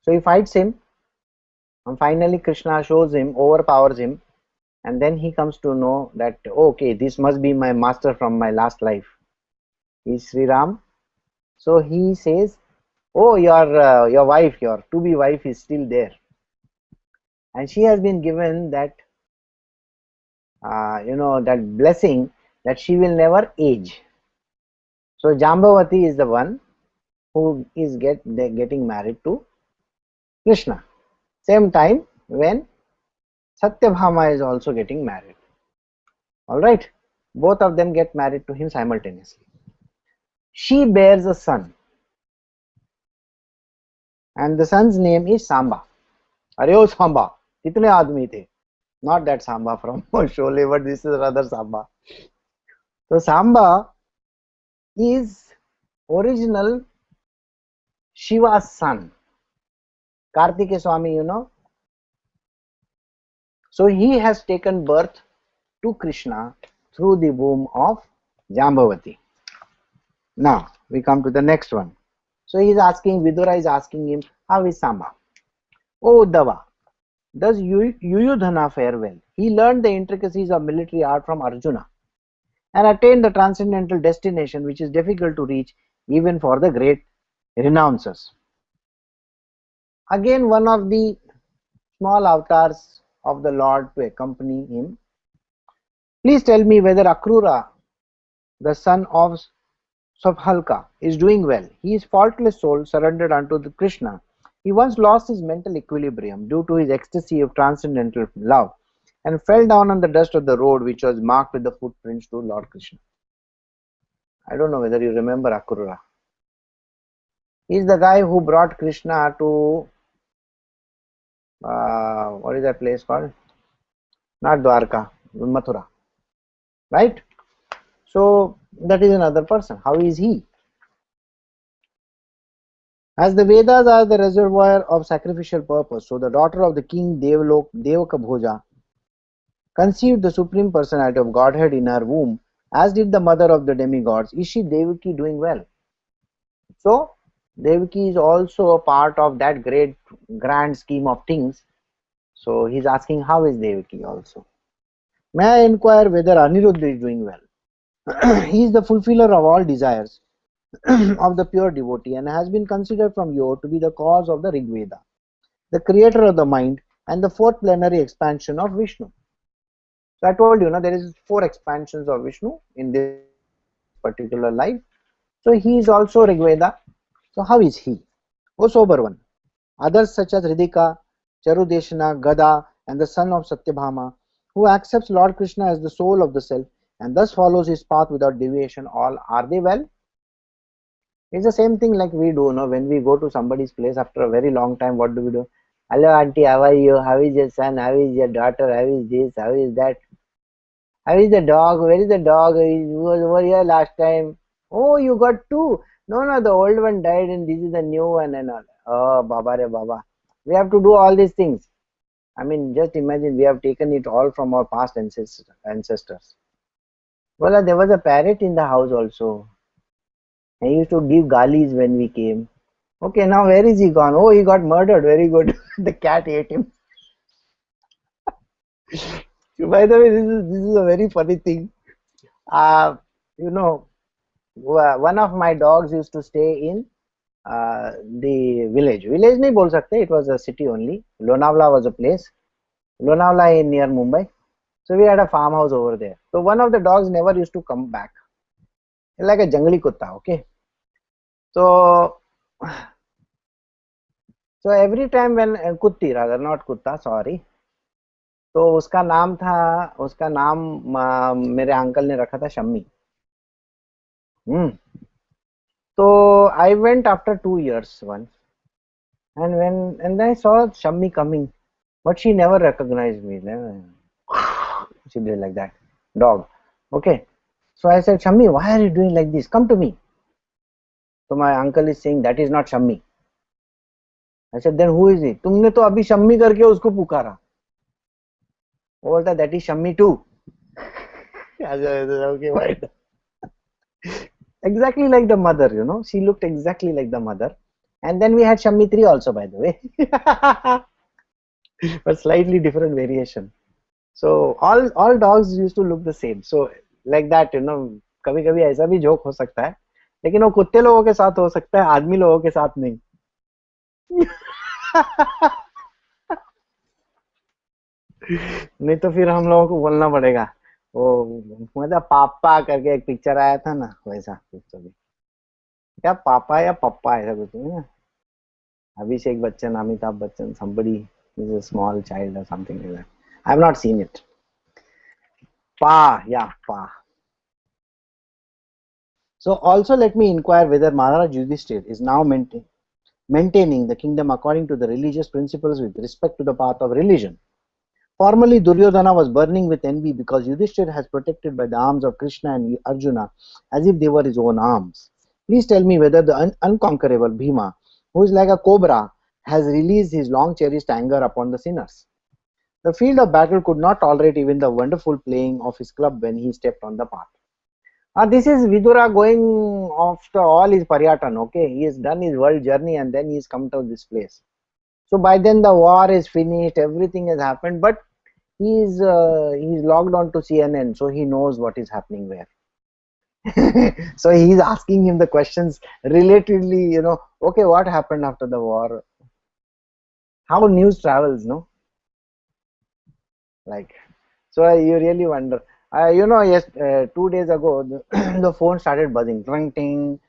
So he fights him, and finally Krishna shows him, overpowers him, and then he comes to know that, okay, this must be my master from my last life. He's Sri Ram. So he says, oh, your wife, your to-be wife is still there. And she has been given that, that blessing that she will never age. So Jambavati is the one who is getting married to Krishna. Same time when Satyabhama is also getting married. Alright, both of them get married to him simultaneously. She bears a son, and the son's name is Samba. Arey o Samba, kitne aadmi the? Not that Samba from Sholay, but this is another Samba. So Samba is original Shiva's son. Kartikeya Swami, So he has taken birth to Krishna through the womb of Jambavati. Now we come to the next one. So he is asking, Vidura is asking him, how is Samba? Oh Uddhava, does Yuyudhana fare well? He learned the intricacies of military art from Arjuna and attained the transcendental destination which is difficult to reach even for the great renouncers. Again, one of the small avatars of the Lord to accompany him. Please tell me whether Akrura, the son of Swabhalka, is doing well. He is faultless soul surrendered unto the Krishna. He once lost his mental equilibrium due to his ecstasy of transcendental love and fell down on the dust of the road which was marked with the footprints to Lord Krishna. I don't know whether you remember Akrura. He is the guy who brought Krishna to what is that place called? Not Dwarka, Mathura, right? So that is another person. How is he? As the Vedas are the reservoir of sacrificial purpose, so the daughter of the king Devaka Bhoja conceived the supreme personality of Godhead in her womb, as did the mother of the demigods. Is she Devaki doing well? So Devaki is also a part of that great grand scheme of things. So he's asking, how is Devaki also? May I inquire whether Aniruddha is doing well? He is the fulfiller of all desires of the pure devotee and has been considered from yore to be the cause of the Rig Veda, the creator of the mind and the fourth plenary expansion of Vishnu. So I told you, there is 4 expansions of Vishnu in this particular life. So he is also Rig Veda. So how is he? O sober one. Others such as Ridhika, Charudeshana, Gada and the son of Satyabhama, who accepts Lord Krishna as the soul of the self and thus follows his path without deviation, all are they well? It's the same thing like we do, when we go to somebody's place after a very long time, what do? Hello auntie, how are you? How is your son? How is your daughter? How is this? How is that? How is the dog? Where is the dog? He was over here last time. Oh, you got 2. No, the old one died and this is the new one and all. Oh, Baba re Baba. We have to do all these things. I mean, just imagine, we have taken it all from our past ancestors. Well, there was a parrot in the house also. I used to give galis when we came. Okay, now where is he gone? Oh, he got murdered. Very good. The cat ate him. By the way, this is a very funny thing. One of my dogs used to stay in the village. Village nahi bol sakte. It was a city only. Lonavala was a place. Lonavala in near Mumbai. So we had a farmhouse over there. So one of the dogs never used to come back. Like a jungly kutta, okay. So every time when kutti, rather not kutta, sorry. तो उसका नाम मेरे uncle ने रखा था Shammi. So I went after 2 years once, and I saw Shammi coming, but she never recognized me. She did like that, dog. Okay. So I said, Shammi, why are you doing like this? Come to me. So my uncle is saying, that is not Shammi. I said, then who is he? तुमने तो अभी शम्मी करके उसको पुकारा. वो बोलता, that is Shammi too. Okay, why? Exactly like the mother, she looked exactly like the mother. And then we had Shammi 3 also, by the way. But slightly different variation. So all dogs used to look the same. So like that, कभी कभी ऐसा भी joke हो सकता है, लेकिन वो कुत्ते लोगों के साथ हो सकता है, आदमी लोगों के साथ नहीं. नहीं तो फिर हम लोगों को बोलना पड़ेगा. वो मतलब पापा करके एक पिक्चर आया था ना, वैसा कुछ तो भी, क्या पापा या पप्पा ऐसा कुछ है ना. Abhishek Bachchan, Amitabh Bachchan, somebody is a small child or something like that. I have not seen it. Pa, yeah, Pa. So also let me inquire whether Maharaj Yudhishthir is now maintaining the kingdom according to the religious principles with respect to the path of religion. Formerly, Duryodhana was burning with envy because Yudhishthir has protected by the arms of Krishna and Arjuna as if they were his own arms. Please tell me whether the unconquerable Bhima, who is like a cobra, has released his long cherished anger upon the sinners. The field of battle could not tolerate even the wonderful playing of his club when he stepped on the path. This is Vidura going after all his Paryatan, okay? He has done his world journey and then he's come to this place. So by then the war is finished, everything has happened, but he's logged on to CNN, so he knows what is happening where. So he's asking him the questions relatedly, okay, what happened after the war? How news travels, no? Like, so you really wonder. Yes, 2 days ago, the phone started buzzing, ting, ting,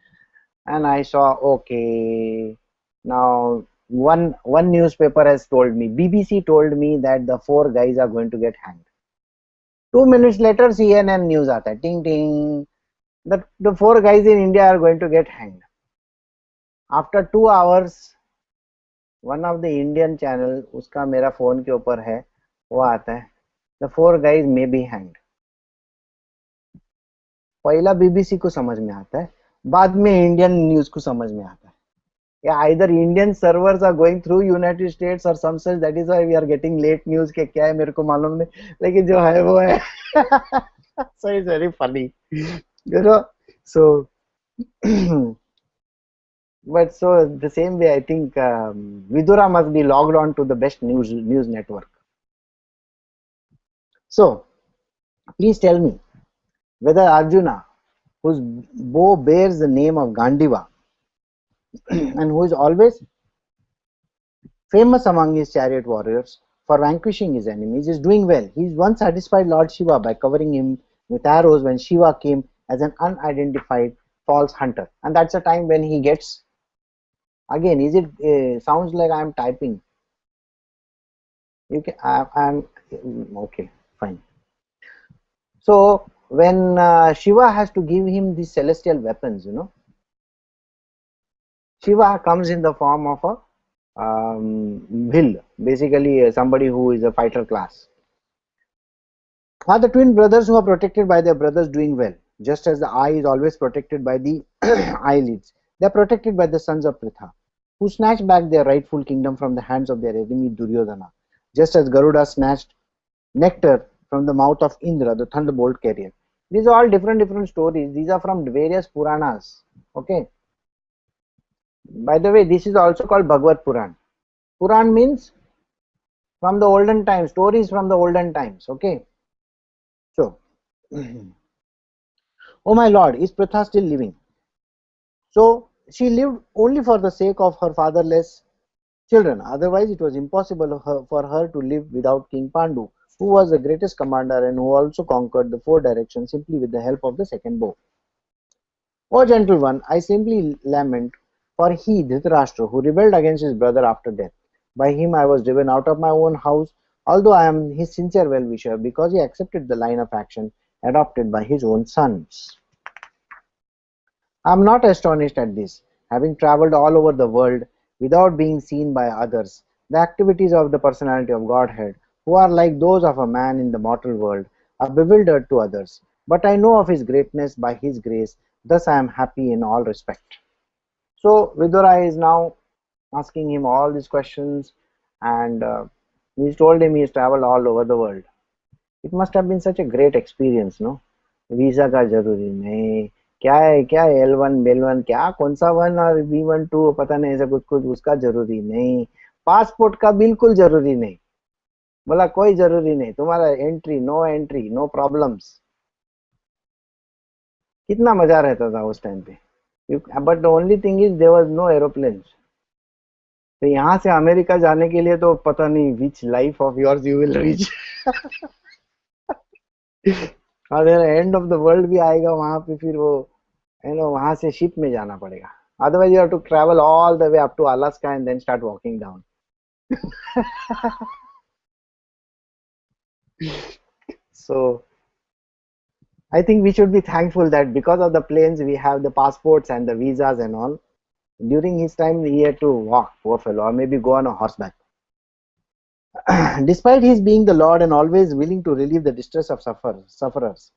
and I saw, okay, now one newspaper has told me, BBC told me that the 4 guys are going to get hanged. 2 minutes later, CNN news aata hai, ting, ting, that the 4 guys in India are going to get hanged. After 2 hours, one of the Indian channel, उसका मेरा phone के ऊपर है, वो आता है, the 4 guys may be hanged. पहला BBC को समझ में आता है, बाद में इंडियन न्यूज को समझ में आता है. Yeah, either Indian servers are going through United States or some such, that is why we are getting late news के क्या है मेरे को मालूम नहीं, लेकिन जो है वो है. So it's very funny, so but so the same way I think Vidura must be logged on to the best news network. So please tell me whether Arjuna, whose bow bears the name of Gandiva and who is always famous among his chariot warriors for vanquishing his enemies, is doing well. He once satisfied Lord Shiva by covering him with arrows when Shiva came as an unidentified false hunter, and that's a time when he gets, again, is it sounds like I am typing. You can, I'm okay, fine. So when Shiva has to give him these celestial weapons, Shiva comes in the form of a Bhil, basically somebody who is a fighter class. Are the twin brothers who are protected by their brothers doing well? Just as the eye is always protected by the eyelids, they are protected by the sons of Pritha, who snatched back their rightful kingdom from the hands of their enemy Duryodhana, just as Garuda snatched nectar from the mouth of Indra, the thunderbolt carrier. These are all different stories. These are from various Puranas. Okay. By the way, this is also called Bhagavad Puran. Puran means from the olden times, stories from the olden times. Okay. So, oh my lord, is Pritha still living? So, she lived only for the sake of her fatherless children. Otherwise, it was impossible for her to live without King Pandu, who was the greatest commander and who also conquered the 4 directions simply with the help of the second bow. O gentle one, I simply lament for he, Dhritarashtra, who rebelled against his brother after death. By him I was driven out of my own house, although I am his sincere well-wisher, because he accepted the line of action adopted by his own sons. I am not astonished at this, having travelled all over the world without being seen by others. The activities of the personality of Godhead, who are like those of a man in the mortal world, are bewildered to others. But I know of his greatness by his grace, thus I am happy in all respect. So Vidura is now asking him all these questions, and he's told him he's traveled all over the world. It must have been such a great experience, no? Visa का जरूरी नहीं, क्या है L1 L1 क्या कौन सा 1 और B1 2 पता नहीं, ऐसा कुछ उसका जरूरी नहीं. पासपोर्ट का बिल्कुल जरूरी नहीं, बोला कोई जरूरी नहीं, तुम्हारा एंट्री नो प्रॉब्लम्स. कितना मजा रहता था उस टाइम पे. But the only thing is there was no aeroplane. तो यहाँ से अमेरिका जाने के लिए तो पता नहीं विच life of yours you will reach. और एंड ऑफ द वर्ल्ड भी आएगा वहां पे, फिर वो वहां से शिप में जाना पड़ेगा. Otherwise you have to travel all the way up to Alaska and then start walking down. So I think we should be thankful that because of the planes we have the passports and the visas and all. During his time he had to walk, poor fellow, or maybe go on a horseback. Despite his being the Lord and always willing to relieve the distress of sufferers.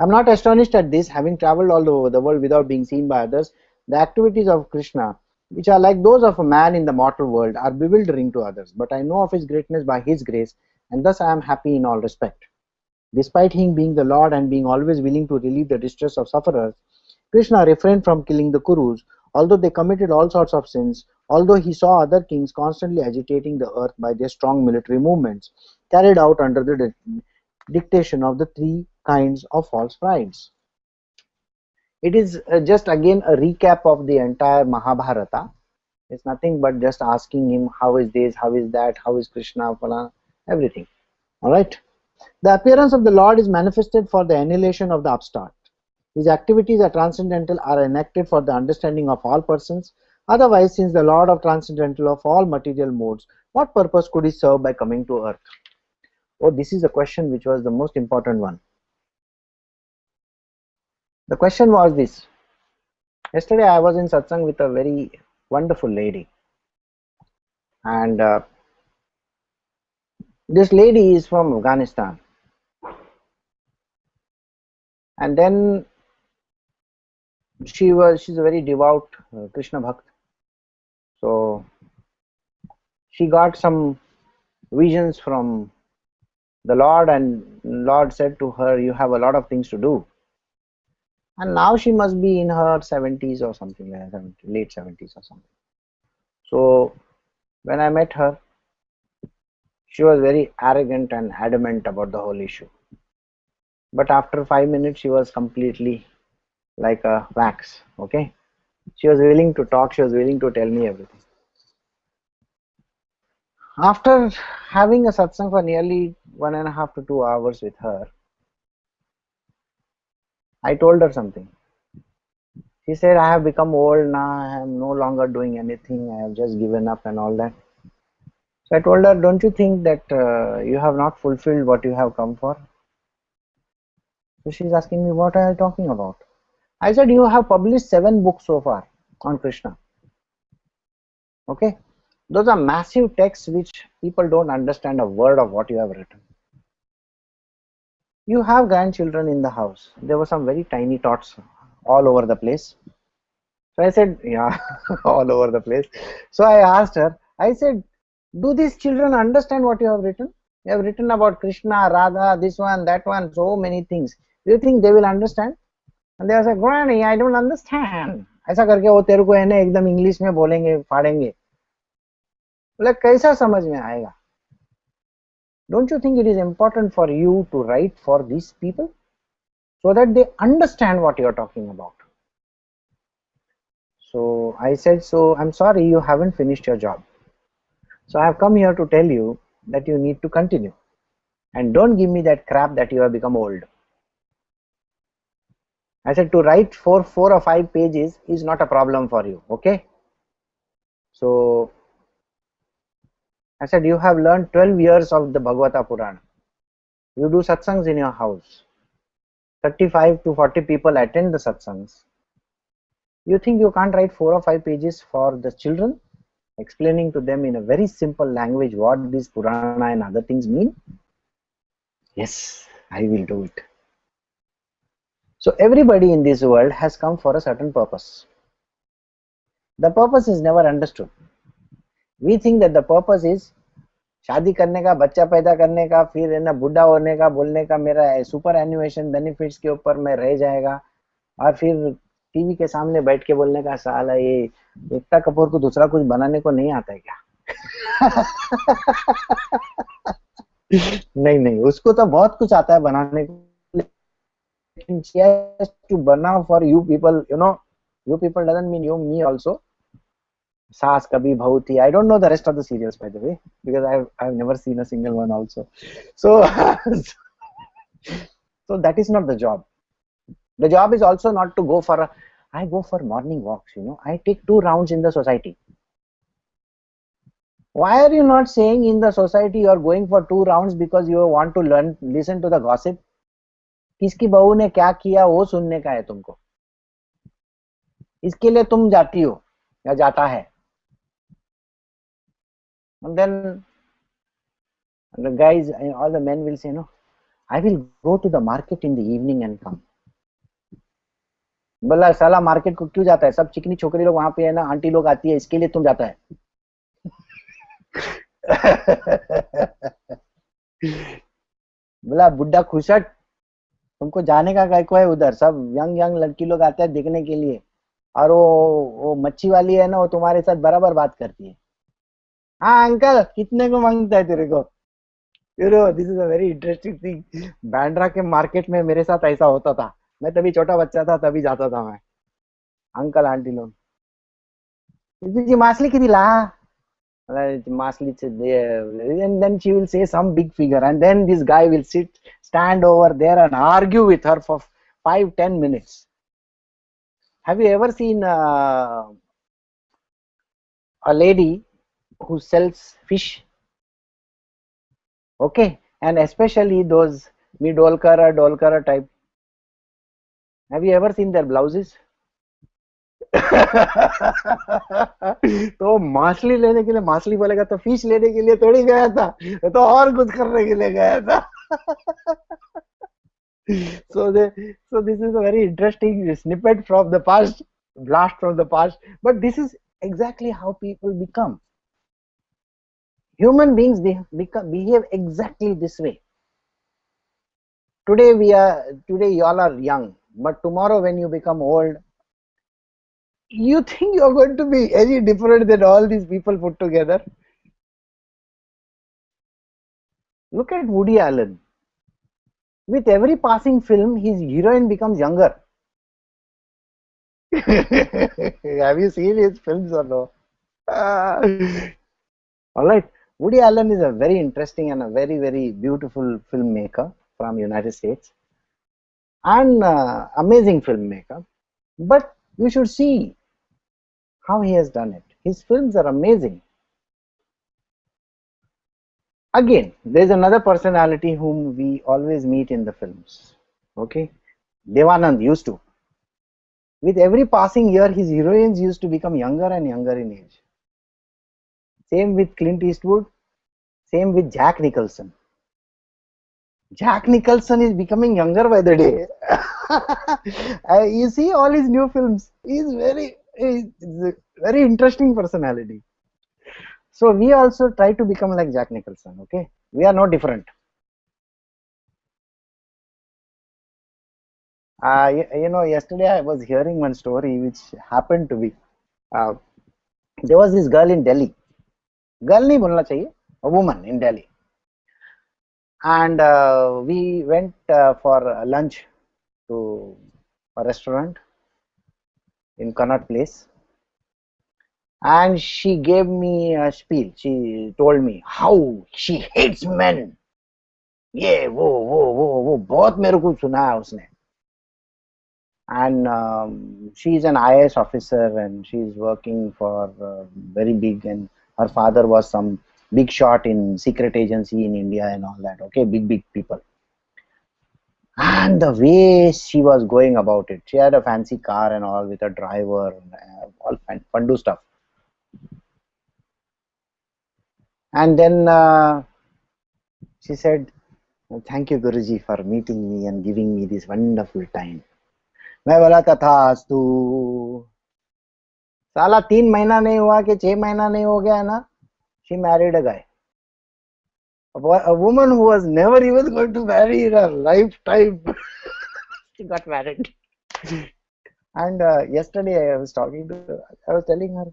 I'm not astonished at this, having traveled all over the world without being seen by others. The activities of Krishna, which are like those of a man in the mortal world, are bewildering to others. But I know of his greatness by his grace, and thus I am happy in all respect. Despite him being the Lord and being always willing to relieve the distress of sufferers, Krishna refrained from killing the Kurus, although they committed all sorts of sins, although he saw other kings constantly agitating the earth by their strong military movements, carried out under the dictation of the three kinds of false brides. It is just again a recap of the entire Mahabharata. It's nothing but just asking him how is this, how is that, how is Krishna, everything. Alright. The appearance of the Lord is manifested for the annihilation of the upstart. His activities are transcendental, are enacted for the understanding of all persons. Otherwise, since the Lord of transcendental of all material modes, what purpose could he serve by coming to earth? Oh, this is a question which was the most important one. The question was this. Yesterday I was in satsang with a very wonderful lady, and this lady is from Afghanistan, and then she's a very devout Krishna Bhakt. So she got some visions from the Lord, and Lord said to her, you have a lot of things to do. And now she must be in her 70s or something like that, late 70s or something. So when I met her, she was very arrogant and adamant about the whole issue. But after 5 minutes, she was completely like a wax. Okay, she was willing to talk, she was willing to tell me everything. After having a satsang for nearly 1.5 to 2 hours with her, I told her something. She said, I have become old now, I am no longer doing anything, I have just given up and all that. So I told her, don't you think that you have not fulfilled what you have come for? So she's asking me, what are you talking about? I said, you have published 7 books so far on Krishna. Okay, those are massive texts which people don't understand a word of what you have written. You have grandchildren in the house. There were some very tiny tots all over the place. So I said, yeah, all over the place. So I asked her, I said, do these children understand what you have written? You have written about Krishna, Radha, this one, that one, so many things. Do you think they will understand? And they were like, Granny, I don't understand. ऐसा करके वो तेरे को है ना एकदम English में बोलेंगे, फाड़ेंगे. बोले कैसा समझ में आएगा? Don't you think it is important for you to write for these people so that they understand what you are talking about? So I said, so I'm sorry, you haven't finished your job. So I have come here to tell you that you need to continue, and don't give me that crap that you have become old. I said, to write for 4 or 5 pages is not a problem for you. Okay, so I said, you have learned 12 years of the Bhagavata Purana. You do satsangs in your house. 35 to 40 people attend the satsangs. You think you can't write 4 or 5 pages for the children, explaining to them in a very simple language what this Purana and other things mean? Yes, I will do it. So everybody in this world has come for a certain purpose. The purpose is never understood. We think that the purpose is शादी करने का, बच्चा पैदा करने का, फिर है ना बुढ़ा होने का, बोलने का मेरा सुपर एन्युएशन बेनिफिट्स के ऊपर मैं रह जाएगा, और फिर टीवी के सामने बैठ के बोलने का साला ये एकता कपूर को दूसरा कुछ बनाने को नहीं आता है क्या? नहीं नहीं, उसको तो बहुत कुछ आता है बनाने को, लेकिन she has to bana for you people, you know. You people doesn't mean you, me also. Saas Kabhi Bahu Thi. I don't know the rest of the serials, by the way, because I've never seen a single one also. So so that is not the job. The job is also not to go for I go for morning walks, you know. I take 2 rounds in the society. Why are you not saying in the society you are going for 2 rounds because you want to listen to the gossip? किसकी बहू ने क्या किया वो सुनने का है तुमको, इसके लिए तुम जाती हो या जाता है. And then the guys, all the men will say, no, I will go to the market in the evening and come. बोला साला मार्केट को क्यों जाता है, सब चिकनी छोकरी लोग वहां पे है ना, आंटी लोग आती है, इसके लिए तुम जाता है। बोला बुड्ढा खुशट, तुमको जाने का काय को है, उधर सब यंग यंग लड़की लोग आते हैं देखने के लिए, और वो मच्छी वाली है ना, वो तुम्हारे साथ बराबर बात करती है। हाँ अंकल कितने को मांगता है तेरे को। This is a very interesting thing. Bandra के मार्केट में मेरे साथ ऐसा होता था, मैं तभी छोटा बच्चा था, तभी जाता था मैं। अंकल आंटी लोग, "दीदी जी मासली किती ला?" Masli and then she will say some big figure, and then this guy will stand over there and argue with her for 5-10 minutes. Have you ever seen a lady who sells fish? Okay, and especially those Dolkara type. Have you ever seen their blouses? तो मछली लेने के लिए मछली बोलेगा, तो fish लेने के लिए थोड़ी गया था, तो और कुछ करने के लिए गया था। so so this is a very interesting snippet from the past, blast from the past, but this is exactly how people become. Human beings behave exactly this way. Today you all are young, but tomorrow when you become old, you think you're going to be any different than all these people put together? Look at Woody Allen. With every passing film, his heroine becomes younger. Have you seen his films or no? All right. Woody Allen is a very interesting and a very, very beautiful filmmaker from United States, and amazing filmmaker. But you should see how he has done it. His films are amazing. Again, there is another personality whom we always meet in the films. Okay, Devanand used to. With every passing year, his heroines used to become younger and younger in age. Same with Clint Eastwood. Same with Jack Nicholson. Jack Nicholson is becoming younger by the day. You see all his new films. He's a very interesting personality. So we also try to become like Jack Nicholson. Okay, we are no different. Yesterday I was hearing one story which happened to be. Uh, there was this girl in Delhi. Girl नहीं बोलना चाहिए, a woman in Delhi, and we went for lunch to a restaurant in Connaught Place, and she gave me a spiel. She told me how she hates men. ये वो बहुत मेरे को सुना है उसने. And she is an IAS officer, and she is working for very big, and her father was some big shot in secret agency in India and all that. Okay, big people. And the way she was going about it, she had a fancy car and all with a driver, all fun stuff. And then she said, "Thank you, Guruji, for meeting me and giving me this wonderful time." मैं बोला था तू साला 3 महीना नहीं हुआ कि 6 महीना नहीं हो गया है ना, she married a guy, a woman who was never even going to marry in her lifetime. She got married. And yesterday I was telling her,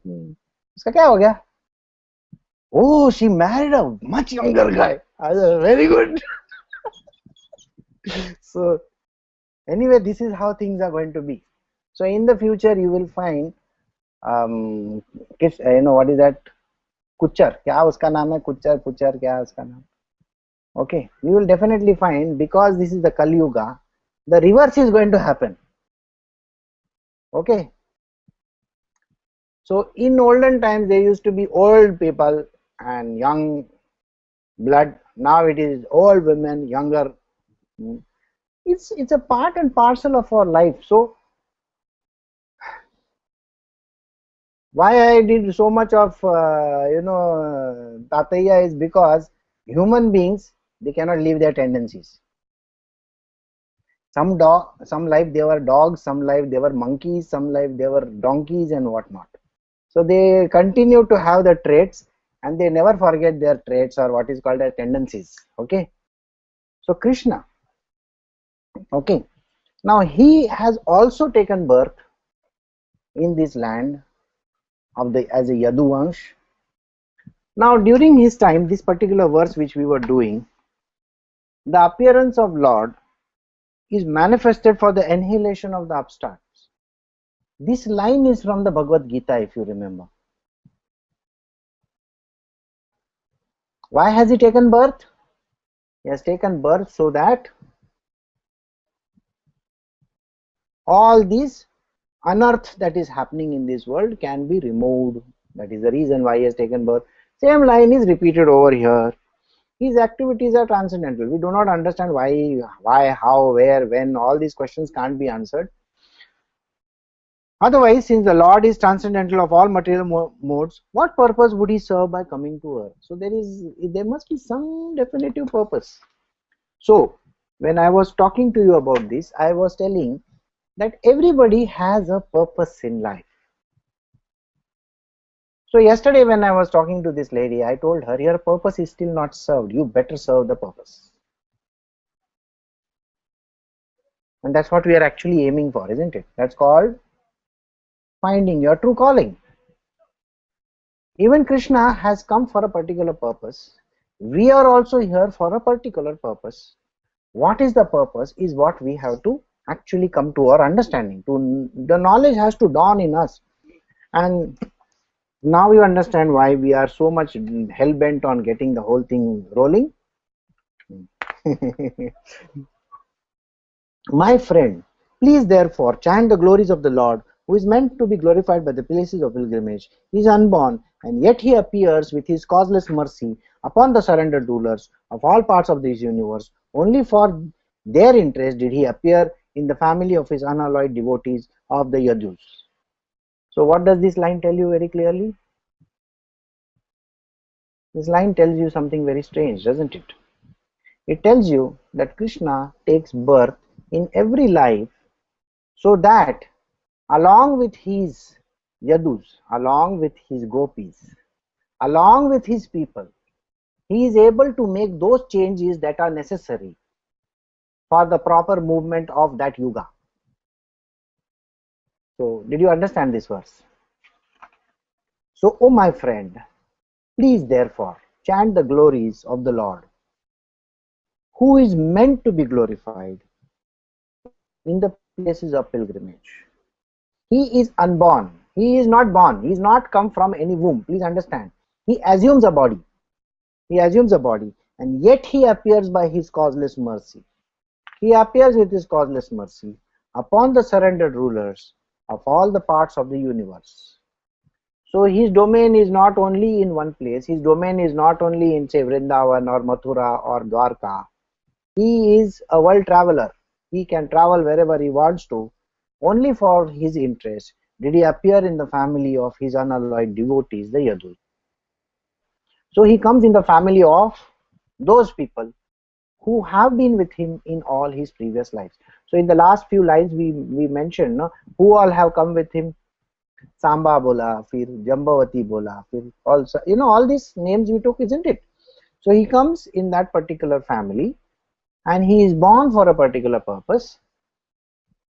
उसका क्या हो गया? Oh, she married a much younger guy. I said, very good. So anyway, this is how things are going to be. So in the future you will find what is that, कुच्चर, क्या उसका नाम है, कुच्चर putchar क्या है उसका नाम. Okay, you will definitely find, because this is the Kali Yuga, the reverse is going to happen. Okay, so in olden times there used to be old people and young blood. Now it is old women, younger. It's a part and parcel of our life. So why I did so much of Tataya is because human beings, they cannot leave their tendencies. Some life they were dogs, some life they were monkeys, some life they were donkeys and whatnot. So they continue to have the traits and they never forget their traits or what is called as tendencies. Okay. So Krishna, okay, now he has also taken birth in this land of the as a Yaduvansh. Now during his time, this particular verse which we were doing, the appearance of Lord is manifested for the annihilation of the upstarts. This line is from the Bhagavad Gita, if you remember. Why has he taken birth? He has taken birth so that all this unearth that is happening in this world can be removed. That is the reason why he has taken birth. Same line is repeated over here. His activities are transcendental. We do not understand why, how, where, when. All these questions can't be answered. Otherwise, since the Lord is transcendental of all material modes, what purpose would he serve by coming to earth? So there must be some definitive purpose. So when I was talking to you about this, I was telling that everybody has a purpose in life. So yesterday when I was talking to this lady, I told her, your purpose is still not served. You better serve the purpose. And that's what we are actually aiming for, isn't it? That's called finding your true calling. Even Krishna has come for a particular purpose. We are also here for a particular purpose. What is the purpose is what we have to actually come to our understanding. The knowledge has to dawn in us. And now you understand why we are so much hell-bent on getting the whole thing rolling. My friend, please therefore chant the glories of the Lord, who is meant to be glorified by the places of pilgrimage. He is unborn, and yet he appears with his causeless mercy upon the surrendered rulers of all parts of this universe. Only for their interest did he appear in the family of his unalloyed devotees of the Yadus. So what does this line tell you very clearly? This line tells you something very strange, doesn't it? It tells you that Krishna takes birth in every life so that along with his Yadus, along with his gopis, along with his people, he is able to make those changes that are necessary for the proper movement of that yuga. So, did you understand this verse? So, oh my friend, please therefore chant the glories of the Lord, who is meant to be glorified in the places of pilgrimage. He is unborn. He is not born. He is not come from any womb. Please understand. He assumes a body. He assumes a body, and yet he appears by his causeless mercy. He appears with his causeless mercy upon the surrendered rulers of all the parts of the universe. So his domain is not only in one place. His domain is not only in, say, Vrindavan or Mathura or Dwarka. He is a world traveler. He can travel wherever he wants to. Only for his interest did he appear in the family of his unalloyed devotees, the Yadus. So he comes in the family of those people who have been with him in all his previous lives. So in the last few lines we mentioned who all have come with him. Samba bola, fir Jambavati bola, fir also, all these names we took, isn't it? So he comes in that particular family and he is born for a particular purpose,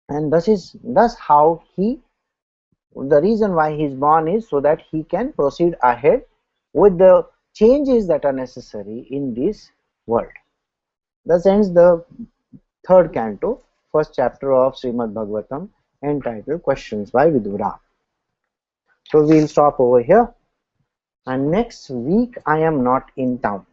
and thus how the reason why he is born is so that he can proceed ahead with the changes that are necessary in this world. Thus ends the third canto, first chapter of Srimad Bhagavatam, entitled Questions by Vidura. So we'll stop over here, and next week I am not in town.